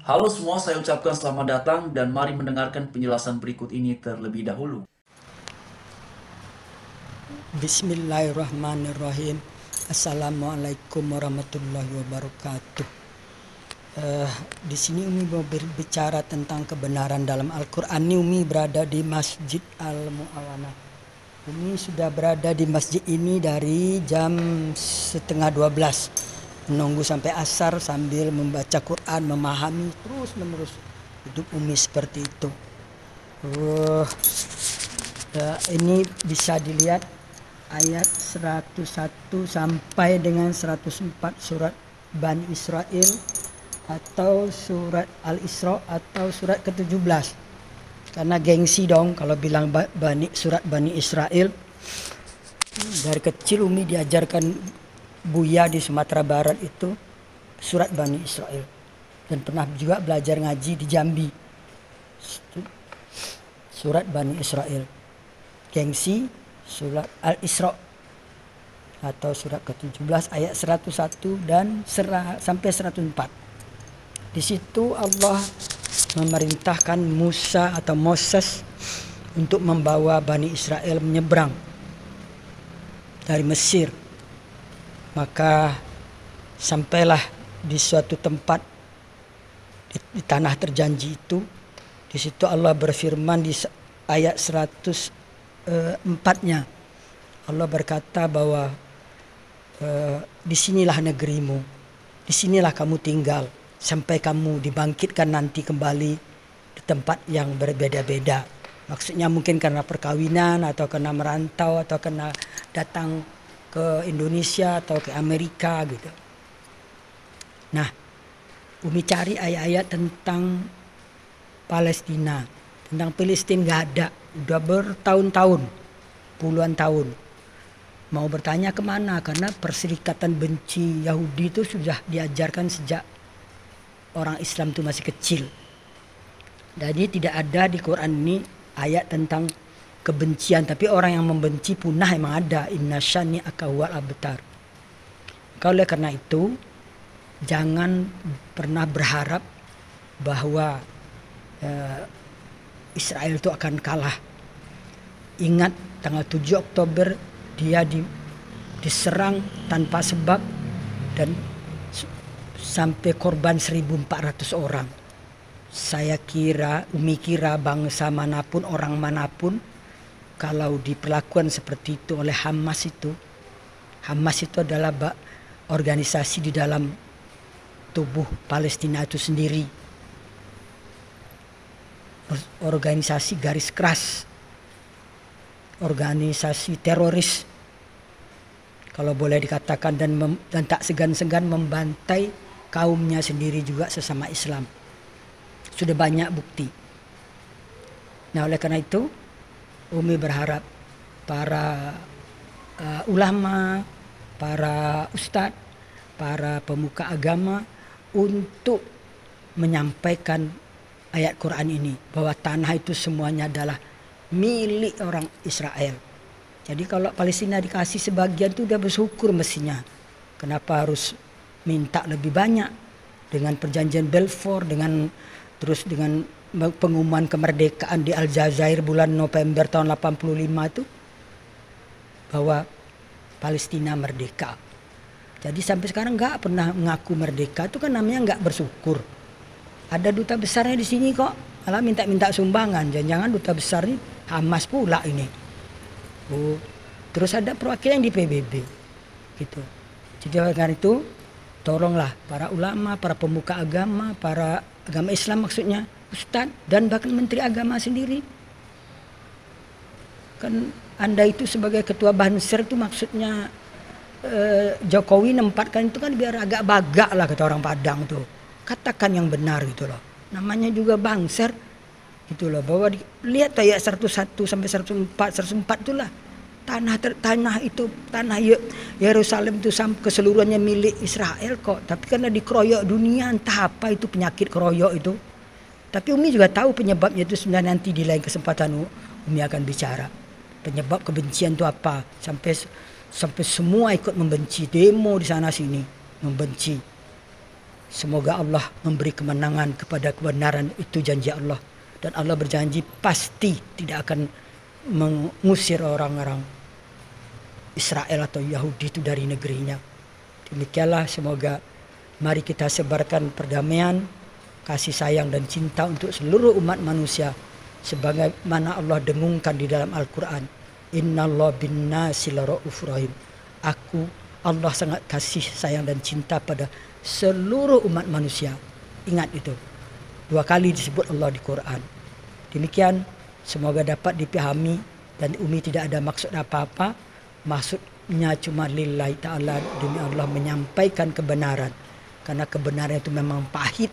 Halo semua, saya ucapkan selamat datang dan mari mendengarkan penjelasan berikut ini terlebih dahulu. Bismillahirrahmanirrahim. Assalamualaikum warahmatullahi wabarakatuh. Di sini Umi mau berbicara tentang kebenaran dalam Al-Quran. Ini Umi berada di Masjid Al-Mu'awanah. Umi sudah berada di masjid ini dari jam setengah 12. Menunggu sampai asar sambil membaca Quran, memahami terus menerus. Hidup Umi seperti itu. Ini bisa dilihat ayat 101 sampai dengan 104 surat Bani Israel atau surat Al-Isra atau surat ke-17. Karena gengsi dong kalau bilang surat Bani Israel. Dari kecil Umi diajarkan Buya di Sumatera Barat itu surat Bani Israel. Dan pernah juga belajar ngaji di Jambi. Surat Bani Israel. Gengsi surat Al-Isra atau surat ke-17 ayat 101 dan sampai 104. Di situ Allah memerintahkan Musa atau Moses untuk membawa Bani Israel menyeberang dari Mesir. Maka sampailah di suatu tempat di tanah terjanji itu. Di situ Allah berfirman di ayat 104-nya. Allah berkata bahwa disinilah negerimu, disinilah kamu tinggal sampai kamu dibangkitkan nanti kembali di tempat yang berbeda-beda. Maksudnya mungkin karena perkawinan atau karena merantau atau karena datang ke Indonesia atau ke Amerika gitu. Nah, Umi cari ayat-ayat tentang Palestina, tentang Palestina nggak ada, udah bertahun-tahun, puluhan tahun. Mau bertanya kemana? Karena perserikatan benci Yahudi itu sudah diajarkan sejak orang Islam itu masih kecil. Jadi tidak ada di Quran ini ayat tentang kebencian, tapi orang yang membenci punah emang ada. Inna syani akawal abtar. Oleh karena itu jangan pernah berharap bahwa Israel itu akan kalah. Ingat tanggal 7 Oktober dia diserang tanpa sebab dan sampai korban 1.400 orang. Umi kira bangsa manapun, orang manapun kalau diperlakukan seperti itu oleh Hamas itu adalah organisasi di dalam tubuh Palestina itu sendiri. Organisasi garis keras, organisasi teroris kalau boleh dikatakan, dan tak segan-segan membantai kaumnya sendiri juga sesama Islam. Sudah banyak bukti. Nah, oleh karena itu Umi berharap para ulama, para ustadz, para pemuka agama untuk menyampaikan ayat Quran ini bahwa tanah itu semuanya adalah milik orang Israel. Jadi kalau Palestina dikasih sebagian itu udah bersyukur mestinya. Kenapa harus minta lebih banyak? Dengan perjanjian Balfour, dengan pengumuman kemerdekaan di Aljazair bulan November tahun 85 itu bahwa Palestina merdeka. Jadi sampai sekarang nggak pernah mengaku merdeka, itu kan namanya nggak bersyukur. Ada duta besarnya di sini kok, malah minta-minta sumbangan. Jangan-jangan duta besar ini Hamas pula ini. Terus ada perwakilan di PBB gitu. Jadi karena itu tolonglah para ulama, para pemuka agama, para agama Islam maksudnya, ustadz dan bahkan menteri agama sendiri. Kan Anda itu sebagai ketua Banser itu maksudnya Jokowi nempatkan itu kan biar agak bagak lah kata orang Padang tuh. Katakan yang benar gitu loh. Namanya juga Banser gitu loh, bahwa lihat ayat 101 sampai 104 itulah tanah itu, tanah Yerusalem itu keseluruhannya milik Israel kok. Tapi karena dikeroyok dunia, entah apa itu penyakit keroyok itu. Tapi Umi juga tahu penyebabnya itu, sebenarnya nanti di lain kesempatan Umi akan bicara penyebab kebencian itu apa, sampai semua ikut membenci, demo di sana sini membenci. Semoga Allah memberi kemenangan kepada kebenaran, itu janji Allah. Dan Allah berjanji pasti tidak akan mengusir orang-orang Israel atau Yahudi itu dari negerinya. Demikianlah, semoga mari kita sebarkan perdamaian, kasih sayang dan cinta untuk seluruh umat manusia. Sebagaimana Allah dengungkan di dalam Al-Quran. Innallaha bin-nasi laraufur rahim. Allah sangat kasih sayang dan cinta pada seluruh umat manusia. Ingat itu. 2 kali disebut Allah di Quran. Demikian, semoga dapat dipahami dan Umi tidak ada maksud apa-apa. Maksudnya cuma lillahi ta'ala, demi Allah menyampaikan kebenaran. Karena kebenaran itu memang pahit.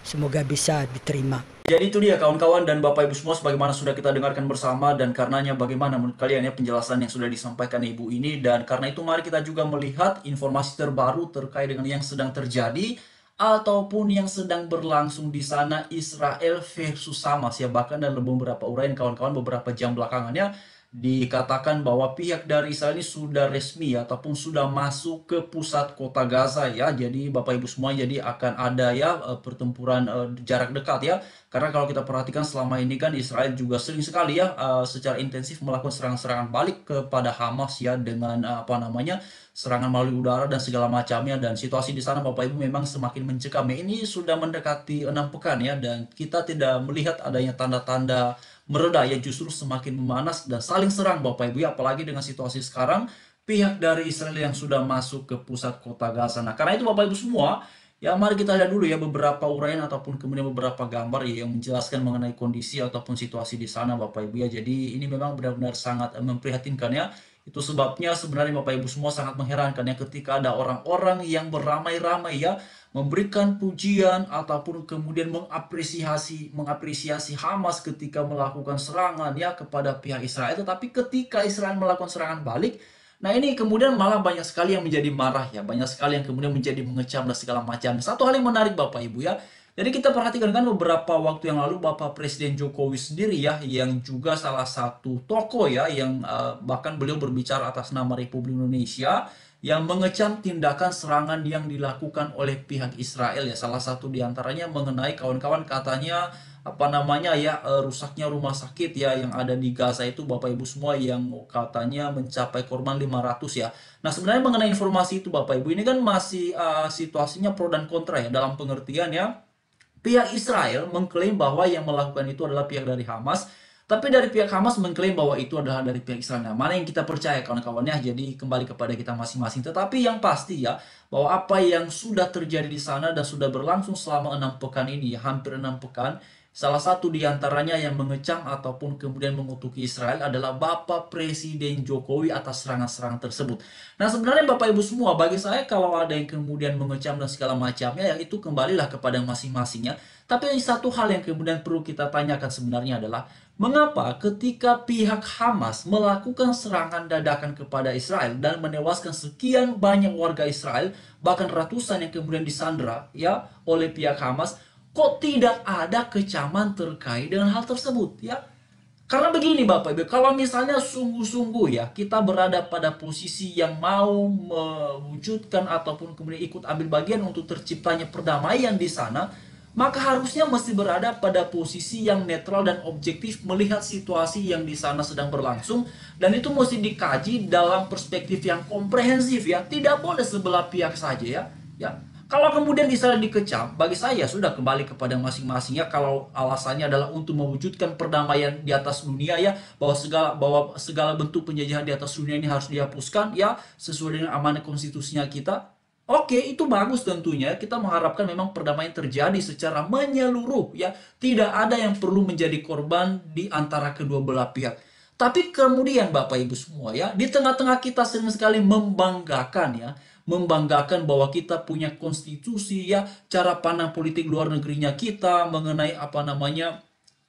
Semoga bisa diterima. Jadi itu dia kawan-kawan dan Bapak Ibu semua, sebagaimana sudah kita dengarkan bersama, dan karenanya bagaimana menurut kalian ya penjelasan yang sudah disampaikan Ibu ini. Dan karena itu mari kita juga melihat informasi terbaru terkait dengan yang sedang terjadi ataupun yang sedang berlangsung di sana, Israel versus Hamas ya. Bahkan dalam beberapa uraian kawan-kawan beberapa jam belakangannya dikatakan bahwa pihak dari Israel ini sudah resmi ataupun sudah masuk ke pusat kota Gaza ya. Jadi Bapak Ibu semua, jadi akan ada ya pertempuran jarak dekat ya. Karena kalau kita perhatikan selama ini kan Israel juga sering sekali ya secara intensif melakukan serangan-serangan balik kepada Hamas ya, dengan serangan melalui udara dan segala macamnya. Dan situasi di sana Bapak Ibu memang semakin mencekam ya. Ini sudah mendekati 6 pekan ya, dan kita tidak melihat adanya tanda-tanda mereda ya, justru semakin memanas dan saling serang Bapak Ibu ya. Apalagi dengan situasi sekarang pihak dari Israel yang sudah masuk ke pusat kota Gaza. Nah, karena itu Bapak Ibu semua ya, mari kita lihat dulu ya beberapa uraian ataupun kemudian beberapa gambar ya yang menjelaskan mengenai kondisi ataupun situasi di sana Bapak Ibu ya. Jadi ini memang benar-benar sangat memprihatinkan ya. Itu sebabnya sebenarnya Bapak Ibu semua sangat mengherankan ya, ketika ada orang-orang yang beramai-ramai ya memberikan pujian ataupun kemudian mengapresiasi Hamas ketika melakukan serangan ya kepada pihak Israel. Tetapi ketika Israel melakukan serangan balik, nah ini kemudian malah banyak sekali yang menjadi marah ya, banyak sekali yang kemudian menjadi mengecam dan segala macam. Satu hal yang menarik Bapak Ibu ya, jadi kita perhatikan kan beberapa waktu yang lalu Bapak Presiden Jokowi sendiri ya, yang juga salah satu tokoh ya, yang bahkan beliau berbicara atas nama Republik Indonesia, yang mengecam tindakan serangan yang dilakukan oleh pihak Israel ya. Salah satu diantaranya mengenai kawan-kawan katanya rusaknya rumah sakit ya yang ada di Gaza itu Bapak Ibu semua, yang katanya mencapai korban 500 ya. Nah, sebenarnya mengenai informasi itu Bapak Ibu, ini kan masih situasinya pro dan kontra ya, dalam pengertian ya pihak Israel mengklaim bahwa yang melakukan itu adalah pihak dari Hamas, tapi dari pihak Hamas mengklaim bahwa itu adalah dari pihak Israel. Nah, mana yang kita percaya kawan-kawannya? Jadi kembali kepada kita masing-masing. Tetapi yang pasti ya, bahwa apa yang sudah terjadi di sana dan sudah berlangsung selama 6 pekan ini, hampir 6 pekan, salah satu diantaranya yang mengecam ataupun kemudian mengutuki Israel adalah Bapak Presiden Jokowi atas serangan-serangan tersebut. Nah, sebenarnya Bapak Ibu semua, bagi saya kalau ada yang kemudian mengecam dan segala macamnya, ya itu kembalilah kepada masing-masingnya. Tapi satu hal yang kemudian perlu kita tanyakan sebenarnya adalah, mengapa ketika pihak Hamas melakukan serangan dadakan kepada Israel dan menewaskan sekian banyak warga Israel, bahkan ratusan yang kemudian disandra ya oleh pihak Hamas, kok tidak ada kecaman terkait dengan hal tersebut ya? Karena begini Bapak Ibu, kalau misalnya sungguh-sungguh ya kita berada pada posisi yang mau mewujudkan ataupun kemudian ikut ambil bagian untuk terciptanya perdamaian di sana, maka harusnya mesti berada pada posisi yang netral dan objektif melihat situasi yang di sana sedang berlangsung, dan itu mesti dikaji dalam perspektif yang komprehensif ya, tidak boleh sebelah pihak saja ya. Kalau kemudian Israel dikecam, bagi saya sudah kembali kepada masing-masingnya. Kalau alasannya adalah untuk mewujudkan perdamaian di atas dunia ya, bahwa segala bentuk penjajahan di atas dunia ini harus dihapuskan ya, sesuai dengan amanah konstitusinya kita. Oke, itu bagus tentunya. Kita mengharapkan memang perdamaian terjadi secara menyeluruh ya. Tidak ada yang perlu menjadi korban di antara kedua belah pihak. Tapi kemudian Bapak Ibu semua ya, di tengah-tengah kita sering sekali membanggakan bahwa kita punya konstitusi ya, cara pandang politik luar negerinya kita mengenai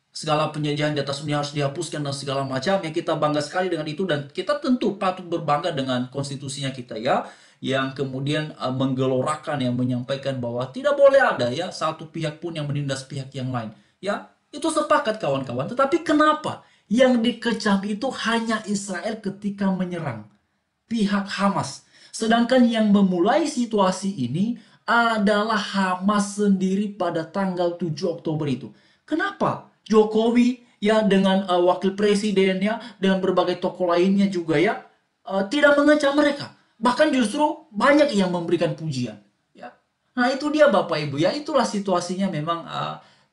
segala penjajahan di atas dunia harus dihapuskan dan segala macam ya. Kita bangga sekali dengan itu, dan kita tentu patut berbangga dengan konstitusinya kita ya, yang kemudian menggelorakan yang menyampaikan bahwa tidak boleh ada ya satu pihak pun yang menindas pihak yang lain ya. Itu sepakat kawan-kawan. Tetapi kenapa yang dikecam itu hanya Israel ketika menyerang pihak Hamas? Sedangkan yang memulai situasi ini adalah Hamas sendiri pada tanggal 7 Oktober itu. Kenapa? Jokowi ya dengan wakil presidennya, dengan berbagai tokoh lainnya juga ya tidak mengecam mereka. Bahkan justru banyak yang memberikan pujian. Ya. Nah itu dia Bapak Ibu ya, itulah situasinya memang.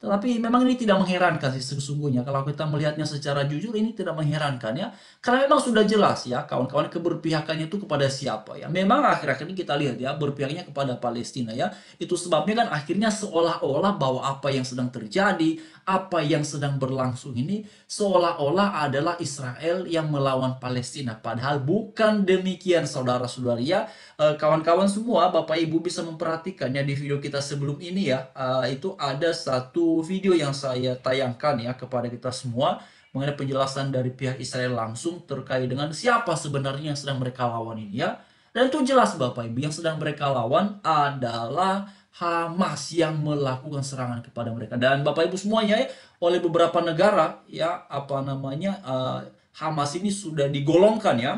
Tetapi memang ini tidak mengherankan sih sesungguhnya. Kalau kita melihatnya secara jujur ini tidak mengherankan ya. Karena memang sudah jelas ya kawan-kawan keberpihakannya itu kepada siapa ya. Memang akhir-akhir ini kita lihat ya berpihaknya kepada Palestina ya. Itu sebabnya kan akhirnya seolah-olah bahwa apa yang sedang terjadi, apa yang sedang berlangsung ini seolah-olah adalah Israel yang melawan Palestina. Padahal bukan demikian saudara-saudari ya. Kawan-kawan semua, Bapak Ibu bisa memperhatikannya di video kita sebelum ini ya. Itu ada satu video yang saya tayangkan ya kepada kita semua mengenai penjelasan dari pihak Israel langsung terkait dengan siapa sebenarnya yang sedang mereka lawan ini ya. Dan itu jelas Bapak Ibu, yang sedang mereka lawan adalah Hamas yang melakukan serangan kepada mereka. Dan Bapak Ibu semuanya ya, oleh beberapa negara ya Hamas ini sudah digolongkan ya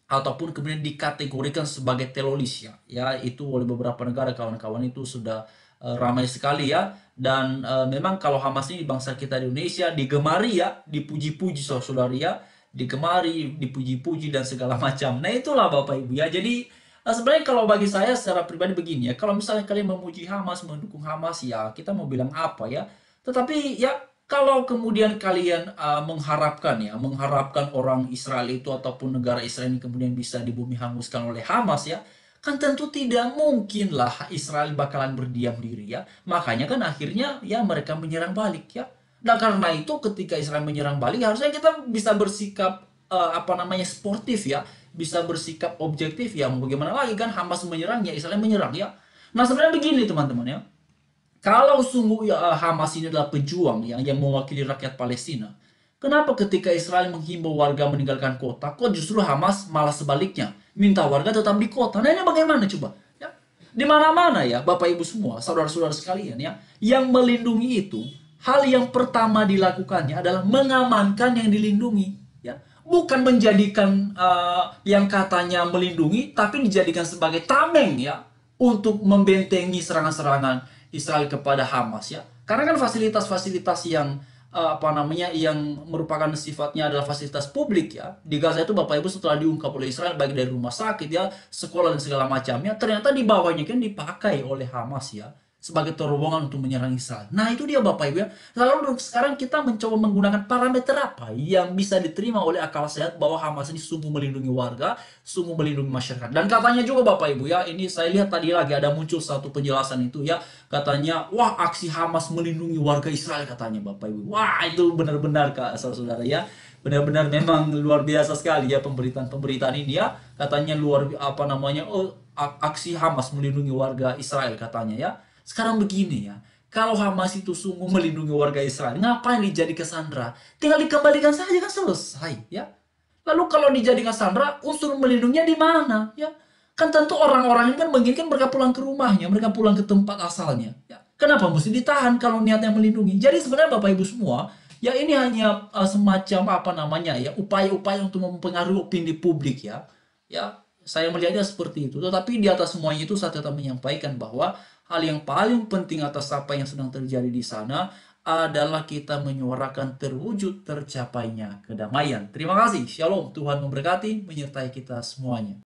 ataupun kemudian dikategorikan sebagai teroris ya. Ya itu oleh beberapa negara kawan-kawan itu sudah ramai sekali ya. Dan memang kalau Hamas ini bangsa kita di Indonesia digemari ya, dipuji-puji saudara ya, digemari, dipuji-puji dan segala macam. Nah itulah Bapak Ibu ya. Jadi sebenarnya kalau bagi saya secara pribadi begini ya, kalau misalnya kalian memuji Hamas, mendukung Hamas ya, kita mau bilang apa ya? Tetapi ya kalau kemudian kalian mengharapkan orang Israel itu ataupun negara Israel ini kemudian bisa di bumi hanguskan oleh Hamas ya, kan tentu tidak mungkin lah Israel bakalan berdiam diri ya. Makanya kan akhirnya ya mereka menyerang balik ya. Nah karena itu ketika Israel menyerang balik harusnya kita bisa bersikap sportif ya, bisa bersikap objektif ya. Mau bagaimana lagi kan Hamas menyerang ya Israel menyerang ya. Nah sebenarnya begini teman-teman ya. Kalau sungguh ya, Hamas ini adalah pejuang yang mewakili rakyat Palestina, kenapa ketika Israel menghimbau warga meninggalkan kota, kok justru Hamas malah sebaliknya minta warga tetap di kota? Nah ini bagaimana coba? Ya, di mana-mana ya, Bapak Ibu semua, saudara-saudara sekalian ya, yang melindungi itu, hal yang pertama dilakukannya adalah mengamankan yang dilindungi. Ya, bukan menjadikan yang katanya melindungi, tapi dijadikan sebagai tameng ya untuk membentengi serangan-serangan Israel kepada Hamas ya. Karena kan fasilitas-fasilitas yang yang merupakan sifatnya adalah fasilitas publik ya. Di Gaza itu Bapak Ibu setelah diungkap oleh Israel baik dari rumah sakit ya, sekolah dan segala macamnya, ternyata di bawahnya kan dipakai oleh Hamas ya sebagai terowongan untuk menyerang Israel. Nah itu dia Bapak Ibu ya. Lalu sekarang kita mencoba menggunakan parameter apa yang bisa diterima oleh akal sehat bahwa Hamas ini sungguh melindungi warga, sungguh melindungi masyarakat. Dan katanya juga Bapak Ibu ya, ini saya lihat tadi lagi ada muncul satu penjelasan itu ya, katanya wah aksi Hamas melindungi warga Israel katanya Bapak Ibu. Wah itu benar-benar Kak saudara-saudara ya. Benar-benar memang luar biasa sekali ya pemberitaan ini ya. Katanya aksi Hamas melindungi warga Israel katanya ya. Sekarang begini ya, kalau Hamas itu sungguh melindungi warga Israel, ngapain dijadikan sandera? Tinggal dikembalikan saja kan selesai ya. Lalu kalau dijadikan sandera, unsur melindunginya di mana ya? Kan tentu orang-orang ini kan menginginkan mereka pulang ke rumahnya, mereka pulang ke tempat asalnya. Ya. Kenapa mesti ditahan kalau niatnya melindungi? Jadi sebenarnya Bapak Ibu semua, ya ini hanya semacam upaya-upaya untuk mempengaruhi opini publik ya. Ya, saya melihatnya seperti itu. Tetapi di atas semuanya itu saya tetap menyampaikan bahwa hal yang paling penting atas apa yang sedang terjadi di sana adalah kita menyuarakan terwujud tercapainya kedamaian. Terima kasih. Shalom. Tuhan memberkati, menyertai kita semuanya.